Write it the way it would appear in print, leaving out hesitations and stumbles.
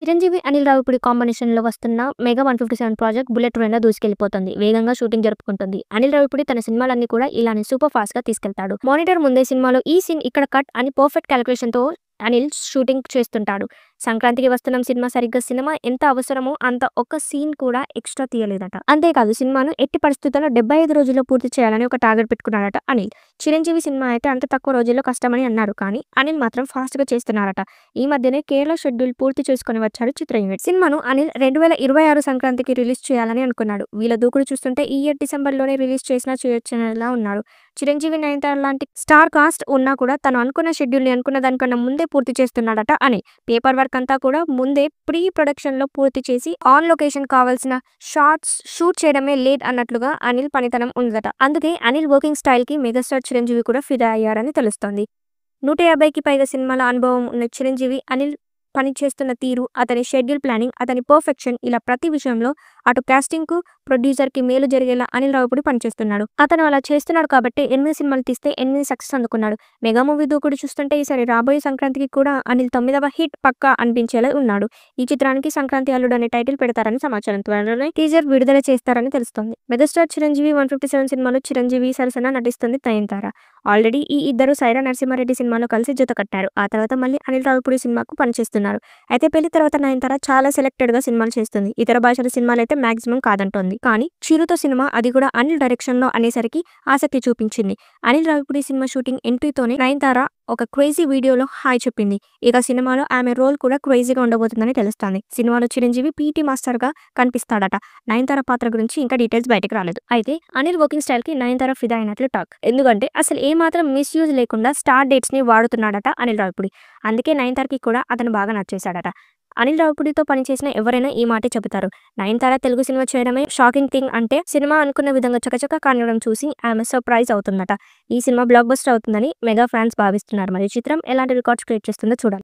చిరంజీవి, అనిల్ రావిపూడి కాంబినేషన్‌లో వస్తున్న 'mega 157' project bullet ట్రైన్‌లో దూసుకెళ్లిపోతుంది. వేగంగా షూటింగ్ జరుపుకుంటుంది. అనిల్ రావిపూడి తన సినిమాలన్నీ కూడా ఇలానే సూపర్ ఫాస్ట్‌గా తీసుకెళ్తాడు. మానిటర్ ముందే సినిమాలో ఈ సీన్ ఇక్కడ కట్ అని పర్ఫెక్ట్ కాలిక్యులేషన్‌తో అనిల్ షూటింగ్ చేస్తుంటాడు. సంక్రాంతికి వస్తున్నాం సినిమా సరిగ్గా సినిమా ఎంత అవసరమో అంత ఒక్క సీన్ కూడా ఎక్స్‌ట్రా తీయలేదట. అంతేకాదు సినిమాను ఎట్టి పరిస్థితుల్లో 75 రోజుల్లో పూర్తి చేయాలని ఒక టార్గెట్ పెట్టుకున్నాడట అనిల్. చిరంజీవి సినిమా అయితే అంత తక్కువ రోజుల్లో కష్టమని అన్నారు. కానీ అనిల్ మాత్రం ఫాస్ట్‌గా చేస్తున్నారట. ఈ మధ్యనే కేరళ షెడ్యూల్ పూర్తి చేసుకొని వచ్చారు చిత్ర యూనిట్. సినిమాను అనిల్ 2026 సంక్రాంతికి రిలీజ్ చేయాలని అనుకున్నాడు. వీళ్ళ దూకుడు చూస్తుంటే ఈ ఇయర్ డిసెంబర్‌లోనే రిలీజ్ చేసినా చేయొచ్చనేలా ఉన్నాడు. చిరంజీవి, నయనతార లాంటి స్టార్ కాస్ట్ ఉన్నా కూడా తను అనుకున్న షెడ్యూల్‌ని అనుకున్న దానికన్నా ముందే పూర్తి చేస్తున్నాడట అనిల్. పేపర్ వర్క్ అంతా కూడా ముందే ప్రీ ప్రొడక్షన్‌లో పూర్తి చేసి ఆన్ లొకేషన్ కావాల్సిన షాట్స్ షూట్ చేయడమే లేట్ అన్నట్లుగా అనిల్ పనితనం ఉందట. అందుకే అనిల్ వర్కింగ్ స్టైల్‌కి మెగాస్టార్ చిరంజీవి కూడా ఫిదా అయ్యారని తెలుస్తోంది. 150కి పైగా సినిమాల అనుభవం ఉన్న చిరంజీవి, అనిల్ పని చేస్తున్న తీరు, అతని షెడ్యూల్ ప్లానింగ్, అతని పర్ఫెక్షన్ ఇలా ప్రతి విషయంలో అటు కాస్టింగ్‌కు, ప్రొడ్యూసర్‌కి మేలు జరిగేలా అనిల్ రావిపూడి పనిచేస్తున్నాడు. అతను అలా చేస్తున్నాడు కాబట్టే 8 సినిమాలు తీస్తే 8 సక్సెస్ అందుకున్నాడు. మెగా మూవీ దూకుడు చూస్తుంటే ఈసారి రాబోయే సంక్రాంతికి కూడా అనిల్ 9వ హిట్ పక్కా అనిపించేలా ఉన్నాడు. ఈ చిత్రానికి 'సంక్రాంతి అల్లుడు' అనే టైటిల్ పెడతారని సమాచారం. త్వరలోనే టీజర్ విడుదల చేస్తారని తెలుస్తోంది. మెగాస్టార్ చిరంజీవి 157 సినిమాలో చిరంజీవి సరసన నటిస్తుంది నయనతార. ఆల్రెడీ ఈ ఇద్దరు సైరా నరసింహారెడ్డి సినిమాలో కలిసి జత కట్టారు. ఆ తర్వాత మళ్ళీ అనిల్ రావిపూడి సినిమాకు పనిచేస్తున్నారు. అయితే పెళ్లి తర్వాత నయనతార చాలా సెలెక్టెడ్‌గా సినిమాలు చేస్తుంది. ఇతర భాషల సినిమాలైతే మాక్సిమం కాదంటోంది. కానీ 'చిరుత' సినిమా అది కూడా అనిల్ డైరెక్షన్‌లో అనేసరికి ఆసక్తి చూపించింది. అనిల్ రావిపూడి సినిమా షూటింగ్ ఎంట్రీతోనే నయనతార ఒక క్రేజీ వీడియోలో హాయ్ చెప్పింది. ఇక సినిమాలో ఆమె రోల్ కూడా క్రేజీగా ఉండబోతుందని తెలుస్తోంది. సినిమాలో చిరంజీవి పీటీ మాస్టర్‌గా కనిపిస్తాడట. నయనతార పాత్ర గురించి ఇంకా డీటెయిల్స్ బయటకు రాలేదు. అయితే అనిల్ వర్కింగ్ స్టైల్‌కి నయనతార ఫిదా అయినట్లు టాక్. ఎందుకంటే అసలు ఏమాత్రం మిస్‌యూజ్ లేకుండా స్టార్ డేట్స్‌ని వాడుతున్నాడట అనిల్ రావిపూడి. అందుకే నయనతారకి కూడా అతను బాగా నచ్చేసాడట. అనిల్ రావిపూడితో పనిచేసిన ఎవరైనా ఈ మాటే చెబుతారు. నయనతార తెలుగు సినిమా చేయడమే షాకింగ్ థింగ్ అంటే సినిమా అనుకున్న విధంగా చకచకా కానివ్వడం చూసి ఆమె సర్ప్రైజ్ అవుతుందట. ఈ సినిమా బ్లాక్ బస్టర్ అవుతుందని మెగా ఫ్యాన్స్ భావిస్తున్నారు. మరి చిత్రం ఎలాంటి రికార్డ్స్ క్రియేట్ చేస్తుందో చూడాలి.